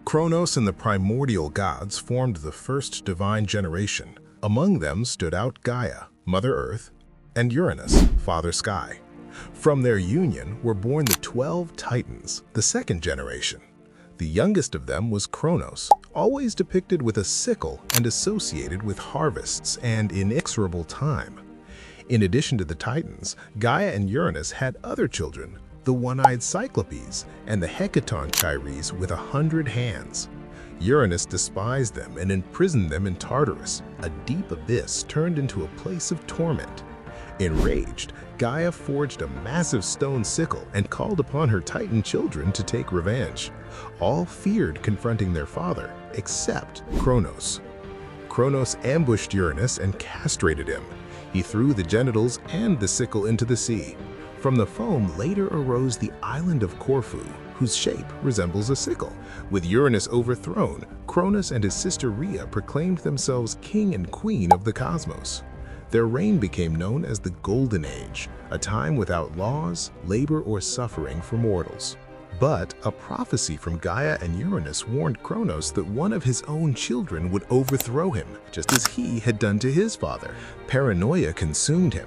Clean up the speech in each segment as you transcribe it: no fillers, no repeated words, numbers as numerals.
Kronos and the primordial gods formed the first divine generation. Among them stood out Gaia, Mother Earth, and Uranus, Father Sky. From their union were born the 12 Titans, the second generation. The youngest of them was Kronos, always depicted with a sickle and associated with harvests and inexorable time. In addition to the Titans, Gaia and Uranus had other children, the one-eyed Cyclopes and the Hecatonchires with 100 hands. Uranus despised them and imprisoned them in Tartarus, a deep abyss turned into a place of torment. Enraged, Gaia forged a massive stone sickle and called upon her Titan children to take revenge. All feared confronting their father, except Kronos. Kronos ambushed Uranus and castrated him. He threw the genitals and the sickle into the sea. From the foam later arose the island of Corfu, whose shape resembles a sickle. With Uranus overthrown, Cronus and his sister Rhea proclaimed themselves king and queen of the cosmos. Their reign became known as the Golden Age, a time without laws, labor, or suffering for mortals. But a prophecy from Gaia and Uranus warned Kronos that one of his own children would overthrow him, just as he had done to his father. Paranoia consumed him.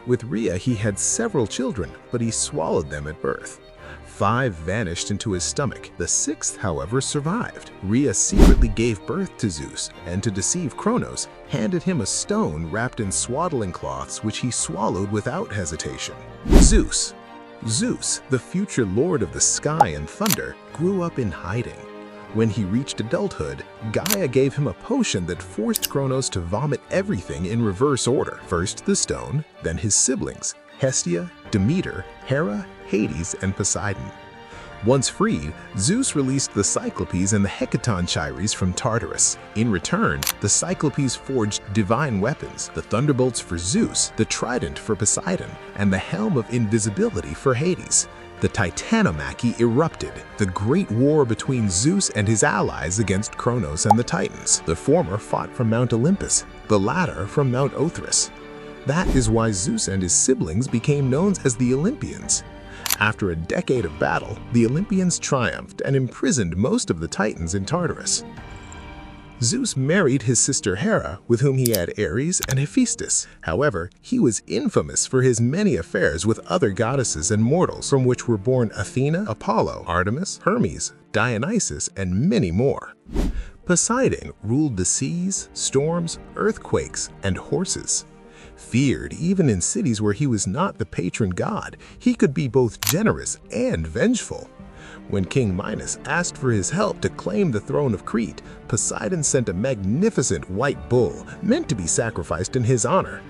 With Rhea, he had several children, but he swallowed them at birth. 5 vanished into his stomach. The 6th, however, survived. Rhea secretly gave birth to Zeus, and to deceive Kronos, handed him a stone wrapped in swaddling cloths which he swallowed without hesitation. Zeus, the future lord of the sky and thunder, grew up in hiding. When he reached adulthood, Gaia gave him a potion that forced Kronos to vomit everything in reverse order. First the stone, then his siblings, Hestia, Demeter, Hera, Hades, and Poseidon. Once freed, Zeus released the Cyclopes and the Hecatonchires from Tartarus. In return, the Cyclopes forged divine weapons, the thunderbolts for Zeus, the trident for Poseidon, and the helm of invisibility for Hades. The Titanomachy erupted, the great war between Zeus and his allies against Kronos and the Titans. The former fought from Mount Olympus, the latter from Mount Othrys. That is why Zeus and his siblings became known as the Olympians. After a decade of battle, the Olympians triumphed and imprisoned most of the Titans in Tartarus. Zeus married his sister Hera, with whom he had Ares and Hephaestus. However, he was infamous for his many affairs with other goddesses and mortals, from which were born Athena, Apollo, Artemis, Hermes, Dionysus, and many more. Poseidon ruled the seas, storms, earthquakes, and horses. Feared even in cities where he was not the patron god, he could be both generous and vengeful. When King Minos asked for his help to claim the throne of Crete, Poseidon sent a magnificent white bull meant to be sacrificed in his honor.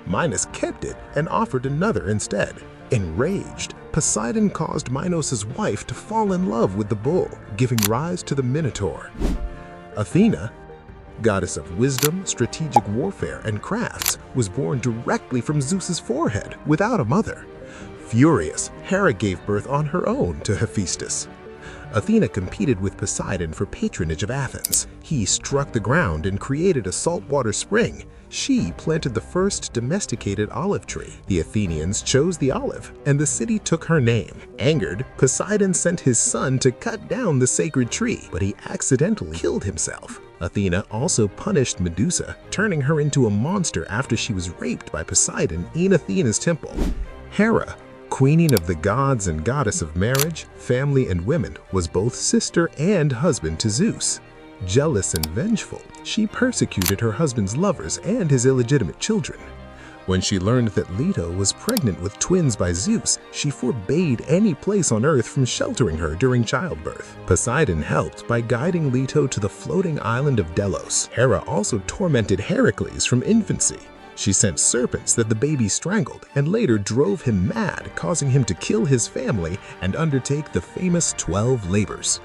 Minos kept it and offered another instead. Enraged, Poseidon caused Minos' wife to fall in love with the bull, giving rise to the Minotaur. Athena, goddess of wisdom, strategic warfare, and crafts, was born directly from Zeus's forehead without a mother. Furious, Hera gave birth on her own to Hephaestus. Athena competed with Poseidon for patronage of Athens. He struck the ground and created a saltwater spring. She planted the first domesticated olive tree. The Athenians chose the olive, and the city took her name. Angered, Poseidon sent his son to cut down the sacred tree, but he accidentally killed himself. Athena also punished Medusa, turning her into a monster after she was raped by Poseidon in Athena's temple. Hera, queen of the gods and goddess of marriage, family, and women, was both sister and husband to Zeus. Jealous and vengeful, she persecuted her husband's lovers and his illegitimate children. When she learned that Leto was pregnant with twins by Zeus, she forbade any place on Earth from sheltering her during childbirth. Poseidon helped by guiding Leto to the floating island of Delos. Hera also tormented Heracles from infancy. She sent serpents that the baby strangled and later drove him mad, causing him to kill his family and undertake the famous 12 labors.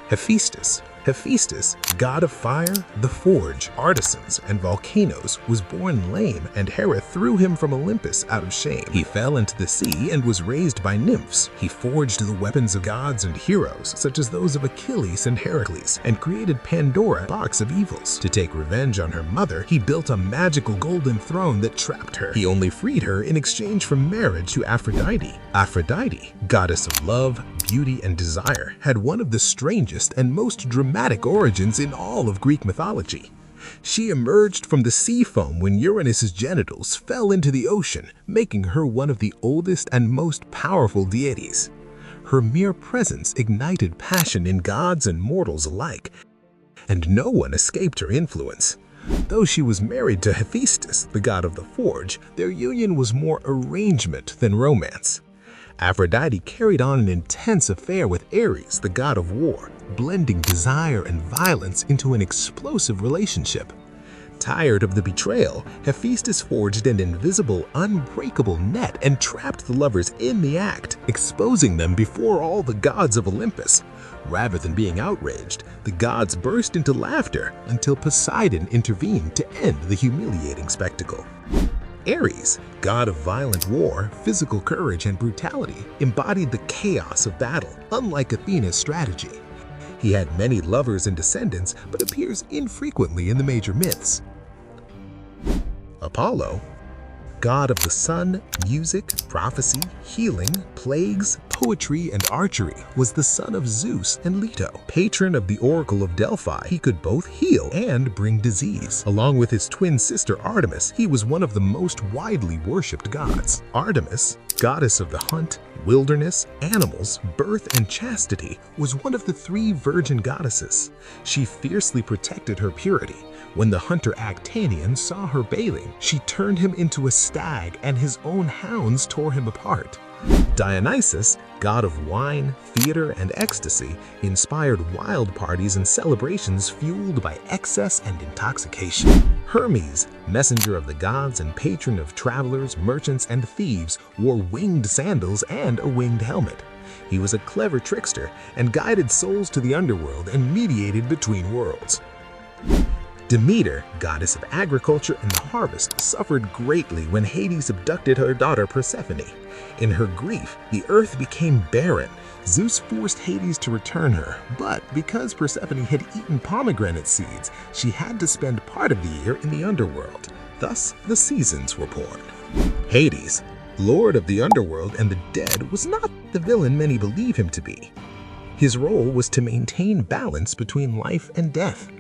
Hephaestus, Hephaestus, god of fire, the forge, artisans, and volcanoes, was born lame, and Hera threw him from Olympus out of shame. He fell into the sea and was raised by nymphs. He forged the weapons of gods and heroes, such as those of Achilles and Heracles, and created Pandora, box of evils. To take revenge on her mother, he built a magical golden throne that trapped her. He only freed her in exchange for marriage to Aphrodite. Aphrodite, goddess of love, beauty, and desire, had one of the strangest and most dramatic origins in all of Greek mythology. She emerged from the sea foam when Uranus's genitals fell into the ocean, making her one of the oldest and most powerful deities. Her mere presence ignited passion in gods and mortals alike, and no one escaped her influence. Though she was married to Hephaestus, the god of the forge, their union was more arrangement than romance. Aphrodite carried on an intense affair with Ares, the god of war, blending desire and violence into an explosive relationship. Tired of the betrayal, Hephaestus forged an invisible, unbreakable net and trapped the lovers in the act, exposing them before all the gods of Olympus. Rather than being outraged, the gods burst into laughter until Poseidon intervened to end the humiliating spectacle. Ares, god of violent war, physical courage, and brutality, embodied the chaos of battle, unlike Athena's strategy. He had many lovers and descendants, but appears infrequently in the major myths. Apollo, god of the sun, music, prophecy, healing, plagues, poetry, and archery, was the son of Zeus and Leto. Patron of the Oracle of Delphi, he could both heal and bring disease. Along with his twin sister Artemis, he was one of the most widely worshipped gods. Artemis, goddess of the hunt, wilderness, animals, birth, and chastity, was one of the 3 virgin goddesses. She fiercely protected her purity. When the hunter Actanion saw her bathing, she turned him into a stag, and his own hounds tore him apart. Dionysus, god of wine, theater, and ecstasy, inspired wild parties and celebrations fueled by excess and intoxication. Hermes, messenger of the gods and patron of travelers, merchants, and thieves, wore winged sandals and a winged helmet. He was a clever trickster and guided souls to the underworld and mediated between worlds. Demeter, goddess of agriculture and the harvest, suffered greatly when Hades abducted her daughter Persephone. In her grief, the earth became barren. Zeus forced Hades to return her, but because Persephone had eaten pomegranate seeds, she had to spend part of the year in the underworld. Thus, the seasons were born. Hades, lord of the underworld and the dead, was not the villain many believe him to be. His role was to maintain balance between life and death.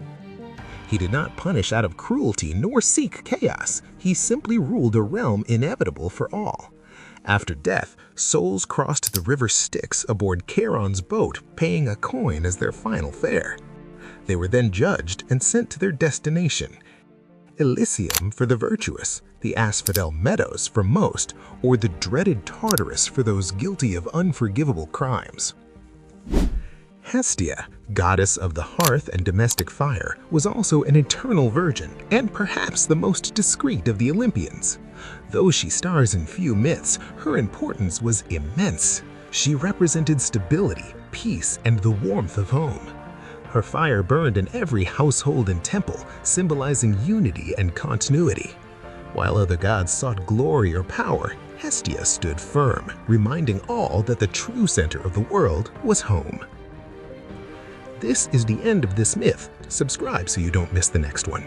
He did not punish out of cruelty nor seek chaos. He simply ruled a realm inevitable for all. After death, souls crossed the river Styx aboard Charon's boat, paying a coin as their final fare. They were then judged and sent to their destination: Elysium for the virtuous, the Asphodel Meadows for most, or the dreaded Tartarus for those guilty of unforgivable crimes. Hestia, goddess of the hearth and domestic fire, was also an eternal virgin and perhaps the most discreet of the Olympians. Though she stars in few myths, her importance was immense. She represented stability, peace, and the warmth of home. Her fire burned in every household and temple, symbolizing unity and continuity. While other gods sought glory or power, Hestia stood firm, reminding all that the true center of the world was home. This is the end of this myth. Subscribe so you don't miss the next one.